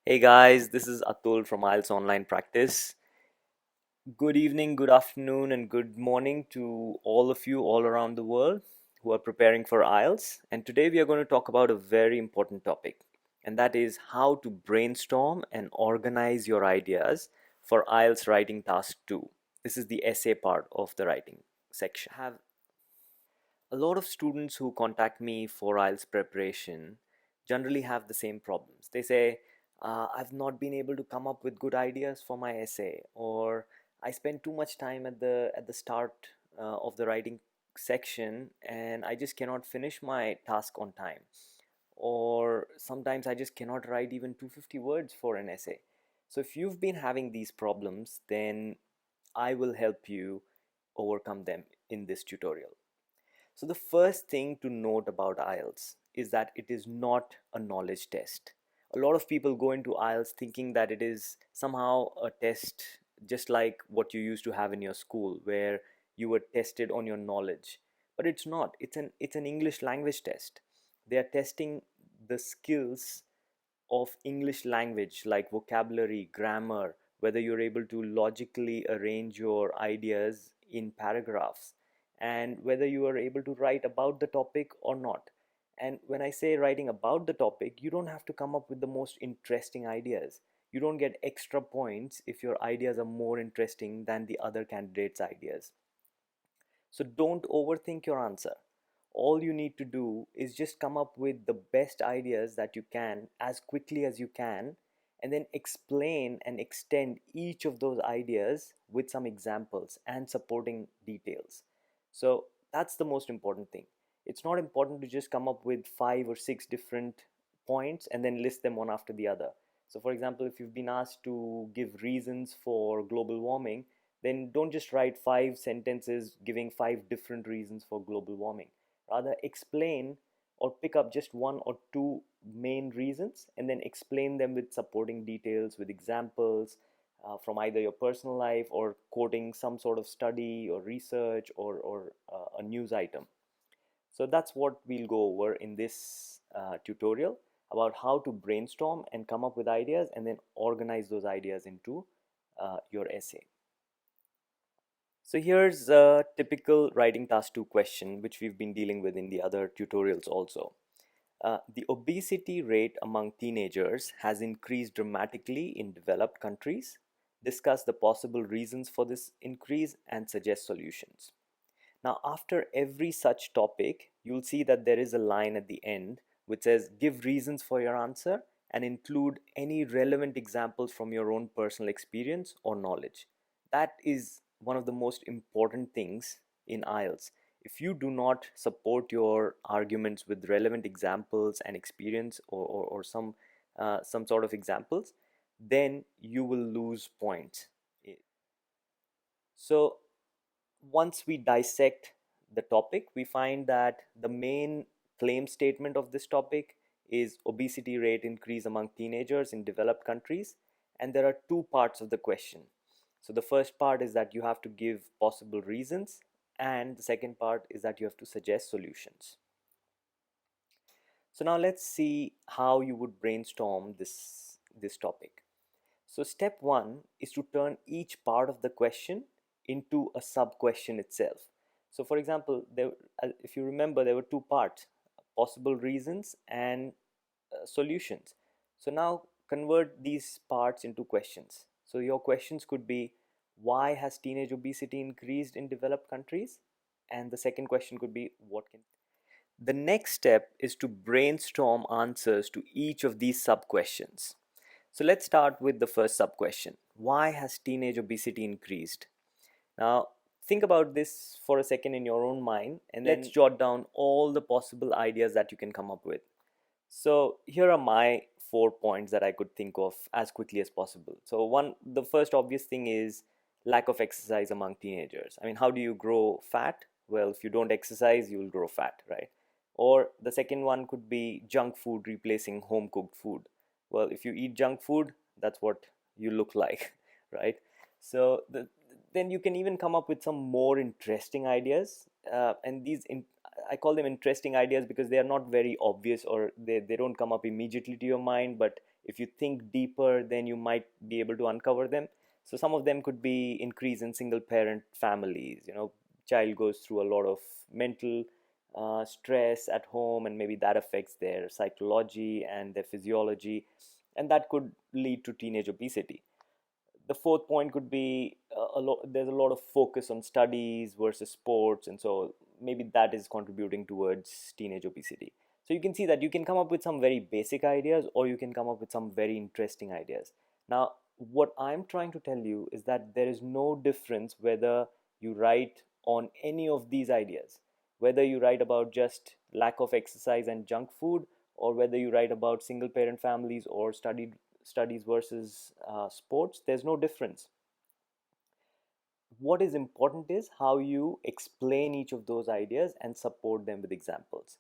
Hey guys, this is Atul from IELTS Online Practice. Good evening, good afternoon, and good morning to all of you all around the world who are preparing for IELTS. And today we are going to talk about a very important topic, and that is how to brainstorm and organize your ideas for IELTS Writing Task 2. This is the essay part of the writing section. I have a lot of students who contact me for IELTS preparation generally have the same problems. They say, I've not been able to come up with good ideas for my essay, or I spend too much time at the start of the writing section, and I just cannot finish my task on time. Or sometimes I just cannot write even 250 words for an essay. So if you've been having these problems, then I will help you overcome them in this tutorial. So, the first thing to note about IELTS is that it is not a knowledge test. A lot of people go into IELTS thinking that it is somehow a test just like what you used to have in your school, where you were tested on your knowledge. But it's not. It's an English language test. They are testing the skills of English language, like vocabulary, grammar, whether you're able to logically arrange your ideas in paragraphs, and whether you are able to write about the topic or not. And when I say writing about the topic, you don't have to come up with the most interesting ideas. You don't get extra points if your ideas are more interesting than the other candidates' ideas. So don't overthink your answer. All you need to do is just come up with the best ideas that you can as quickly as you can, and then explain and extend each of those ideas with some examples and supporting details. So that's the most important thing. It's not important to just come up with 5 or 6 different points and then list them one after the other. So, for example, if you've been asked to give reasons for global warming, then don't just write 5 sentences giving 5 different reasons for global warming. Rather, explain or pick up just 1 or 2 main reasons and then explain them with supporting details, with examples from either your personal life or quoting some sort of study or research or a news item. So that's what we'll go over in this tutorial about how to brainstorm and come up with ideas and then organize those ideas into your essay. So here's a typical writing task 2 question, which we've been dealing with in the other tutorials also. The obesity rate among teenagers has increased dramatically in developed countries. Discuss the possible reasons for this increase and suggest solutions. Now, after every such topic, you'll see that there is a line at the end which says give reasons for your answer and include any relevant examples from your own personal experience or knowledge. That is one of the most important things in IELTS. If you do not support your arguments with relevant examples and experience or some sort of examples, then you will lose points. So once we dissect the topic, we find that the main claim statement of this topic is obesity rate increase among teenagers in developed countries. And there are 2 parts of the question. So the first part is that you have to give possible reasons, and the second part is that you have to suggest solutions. So now let's see how you would brainstorm this topic. So step 1 is to turn each part of the question into a sub question itself. So for example, if you remember, there were 2 parts: possible reasons and solutions. So now convert these parts into questions. So your questions could be, why has teenage obesity increased in developed countries? And the second question could be, what can. The next step is to brainstorm answers to each of these sub questions. So let's start with the first sub question: why has teenage obesity increased? Now, think about this for a second in your own mind, and let's jot down all the possible ideas that you can come up with. So, here are my 4 points that I could think of as quickly as possible. So, the first obvious thing is lack of exercise among teenagers. I mean, how do you grow fat? Well, if you don't exercise, you will grow fat, right? Or the second one could be junk food replacing home cooked food. Well, if you eat junk food, that's what you look like, right? So, then you can even come up with some more interesting ideas. And I call them interesting ideas because they are not very obvious, or they don't come up immediately to your mind, but If you think deeper, then you might be able to uncover them. So some of them could be increase in single parent families. Child goes through a lot of mental stress at home, and maybe that affects their psychology and their physiology, and that could lead to teenage obesity. The fourth point could be there's a lot of focus on studies versus sports, and so maybe that is contributing towards teenage obesity. So you can see that you can come up with some very basic ideas, or you can come up with some very interesting ideas. Now, what I'm trying to tell you is that there is no difference whether you write on any of these ideas, whether you write about just lack of exercise and junk food, or whether you write about single parent families or studies versus sports. There's no difference. What is important is how you explain each of those ideas and support them with examples.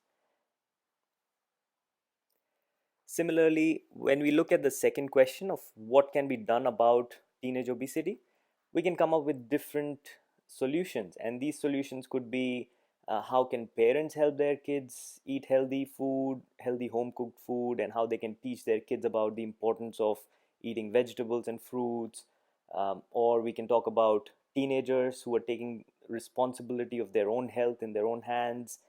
Similarly, when we look at the second question of what can be done about teenage obesity, we can come up with different solutions, and these solutions could be how can parents help their kids eat healthy food, healthy home cooked food, and how they can teach their kids about the importance of eating vegetables and fruits. Or we can talk about teenagers who are taking responsibility of their own health in their own hands.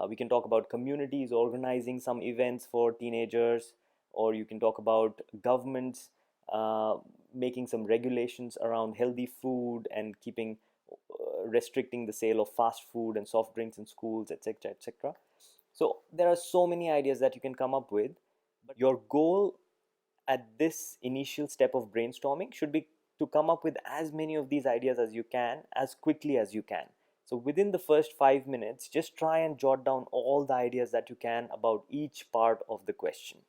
We can talk about communities organizing some events for teenagers, or you can talk about governments uh, making some regulations around healthy food and restricting the sale of fast food and soft drinks in schools, etc., etc. So there are so many ideas that you can come up with, but your goal at this initial step of brainstorming should be to come up with as many of these ideas as you can, as quickly as you can. So within the first 5 minutes, just try and jot down all the ideas that you can about each part of the question.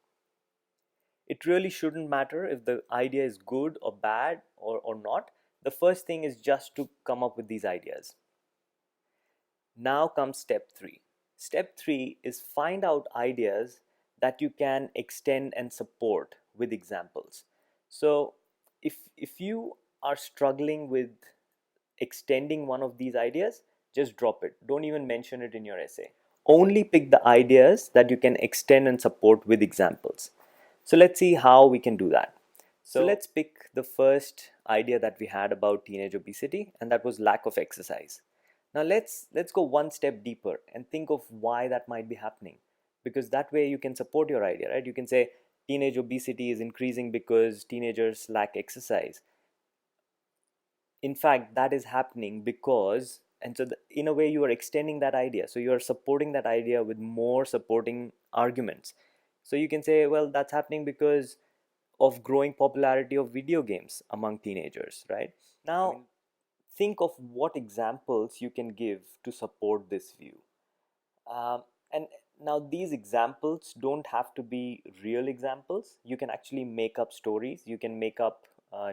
It really shouldn't matter if the idea is good or bad or not. The first thing is just to come up with these ideas. Now comes step 3. Step 3 is find out ideas that you can extend and support with examples. So if you are struggling with extending one of these ideas, just drop it. Don't even mention it in your essay. Only pick the ideas that you can extend and support with examples. So let's see how we can do that. So let's pick the first idea that we had about teenage obesity, and that was lack of exercise. Now let's go one step deeper and think of why that might be happening, because that way you can support your idea, right? You can say teenage obesity is increasing because teenagers lack exercise. In fact, that is happening because, and so in a way you are extending that idea, so you are supporting that idea with more supporting arguments. So you can say, well, that's happening because of growing popularity of video games among teenagers, right? Now, think of what examples you can give to support this view. And now these examples don't have to be real examples. You can actually make up stories. You can make up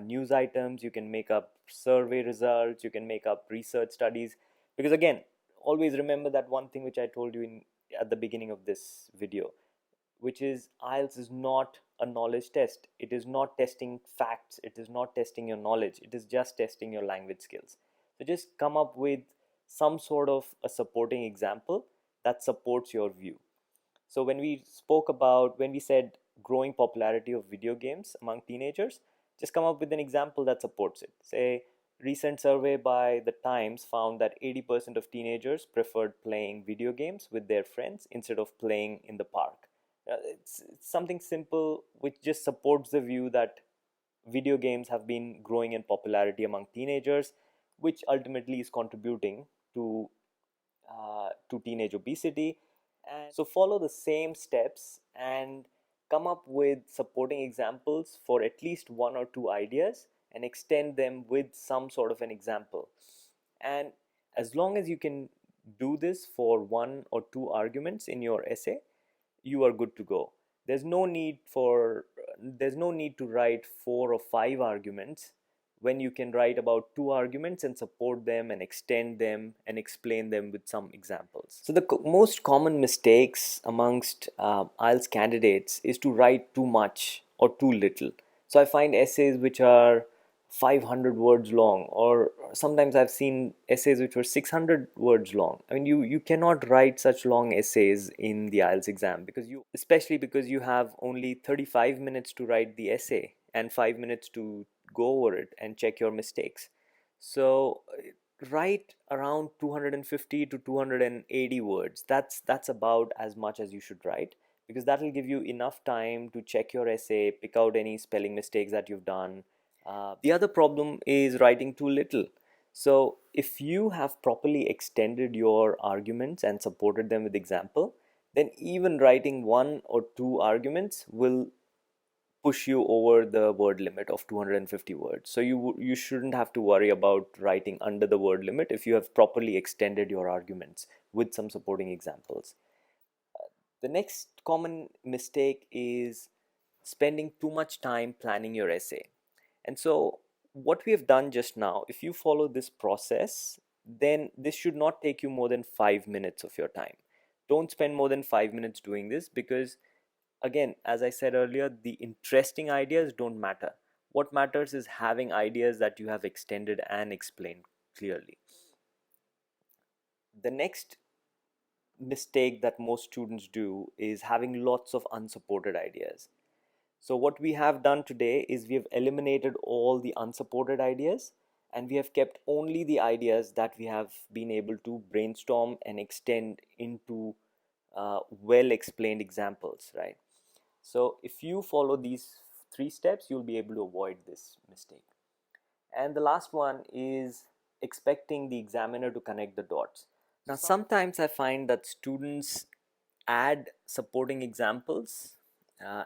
news items. You can make up survey results. You can make up research studies. Because again, always remember that one thing which I told you at the beginning of this video, which is IELTS is not a knowledge test. It is not testing facts. It is not testing your knowledge. It is just testing your language skills. So just come up with some sort of a supporting example that supports your view. So when we said growing popularity of video games among teenagers, just come up with an example that supports it. Say, recent survey by the Times found that 80% of teenagers preferred playing video games with their friends instead of playing in the park. It's something simple which just supports the view that video games have been growing in popularity among teenagers, which ultimately is contributing to teenage obesity. And so follow the same steps and come up with supporting examples for at least one or two ideas and extend them with some sort of an example. And as long as you can do this for one or two arguments in your essay, you are good to go. There's no need to write 4 or 5 arguments when you can write about 2 arguments and support them and extend them and explain them with some examples. So the most common mistakes amongst IELTS candidates is to write too much or too little. So I find essays which are 500 words long, or sometimes I've seen essays which were 600 words long. I mean, you cannot write such long essays in the IELTS exam, because especially because you have only 35 minutes to write the essay and 5 minutes to go over it and check your mistakes. So write around 250 to 280 words. That's about as much as you should write, because that will give you enough time to check your essay, pick out any spelling mistakes that you've done. The other problem is writing too little. So if you have properly extended your arguments and supported them with example, then even writing one or two arguments will push you over the word limit of 250 words. So you shouldn't have to worry about writing under the word limit if you have properly extended your arguments with some supporting examples. The next common mistake is spending too much time planning your essay. And so, what we have done just now, if you follow this process, then this should not take you more than 5 minutes of your time. Don't spend more than 5 minutes doing this, because, again, as I said earlier, the interesting ideas don't matter. What matters is having ideas that you have extended and explained clearly. The next mistake that most students do is having lots of unsupported ideas. So, what we have done today is we have eliminated all the unsupported ideas, and we have kept only the ideas that we have been able to brainstorm and extend into well explained examples, right? So, if you follow these three steps, you'll be able to avoid this mistake. And the last one is expecting the examiner to connect the dots. Now, sometimes I find that students add supporting examples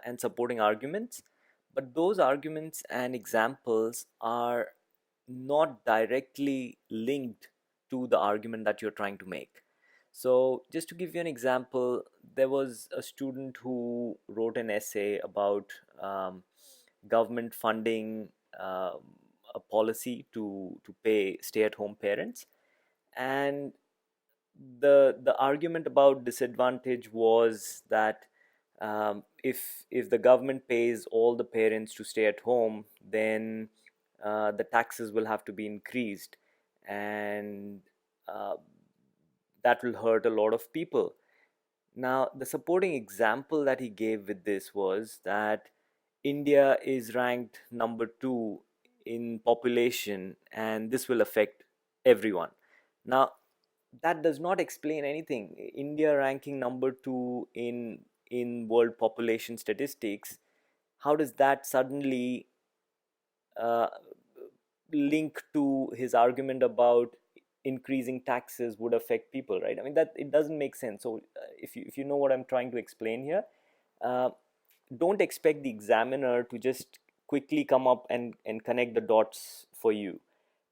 and supporting arguments, but those arguments and examples are not directly linked to the argument that you're trying to make. So, just to give you an example, there was a student who wrote an essay about government funding a policy to pay stay-at-home parents, and the argument about disadvantage was that if the government pays all the parents to stay at home, then the taxes will have to be increased, and uh, that will hurt a lot of people. Now, the supporting example that he gave with this was that India is ranked number two in population, and this will affect everyone. Now, that does not explain anything. India ranking number two in world population statistics, how does that suddenly uh, link to his argument about increasing taxes would affect people, right? I mean, that it doesn't make sense. So if you know what I'm trying to explain here, uh, don't expect the examiner to just quickly come up and connect the dots for you.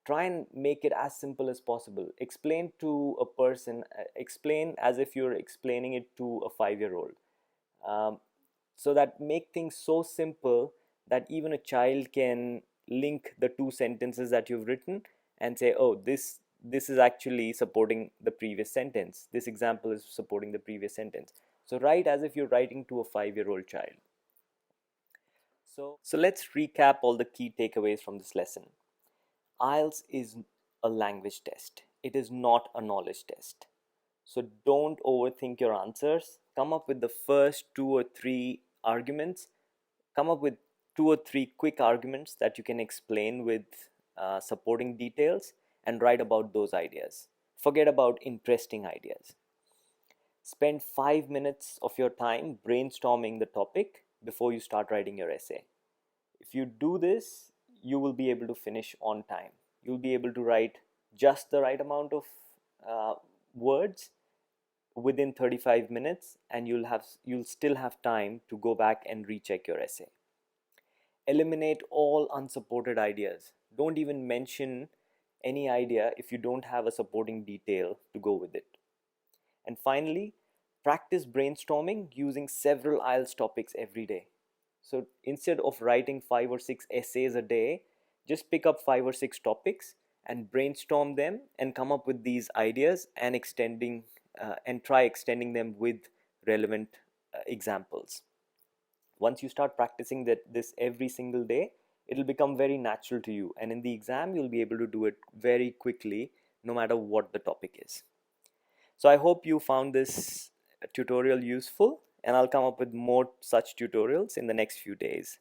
Try and make it as simple as possible. Explain to a person, explain as if you're explaining it to a 5-year old. um, so that make things so simple that even a child can link the two sentences that you've written and say, oh, this is actually supporting the previous sentence, this example is supporting the previous sentence. So write as if you're writing to a 5-year-old child. So let's recap all the key takeaways from this lesson. IELTS is a language test, it is not a knowledge test. So don't overthink your answers. Come up with the first two or three arguments. Come up with two or three quick arguments that you can explain with supporting details, and write about those ideas. Forget about interesting ideas. Spend 5 minutes of your time brainstorming the topic before you start writing your essay. If you do this, you will be able to finish on time. You'll be able to write just the right amount of uh, words within 35 minutes, and you'll still have time to go back and recheck your essay. Eliminate all unsupported ideas. Don't even mention any idea if you don't have a supporting detail to go with it. And finally, practice brainstorming using several IELTS topics every day. So instead of writing 5 or 6 essays a day, just pick up 5 or 6 topics and brainstorm them and come up with these ideas, and try extending them with relevant examples. Once you start practicing this every single day, it'll become very natural to you. And in the exam, you'll be able to do it very quickly, no matter what the topic is. So I hope you found this tutorial useful, and I'll come up with more such tutorials in the next few days.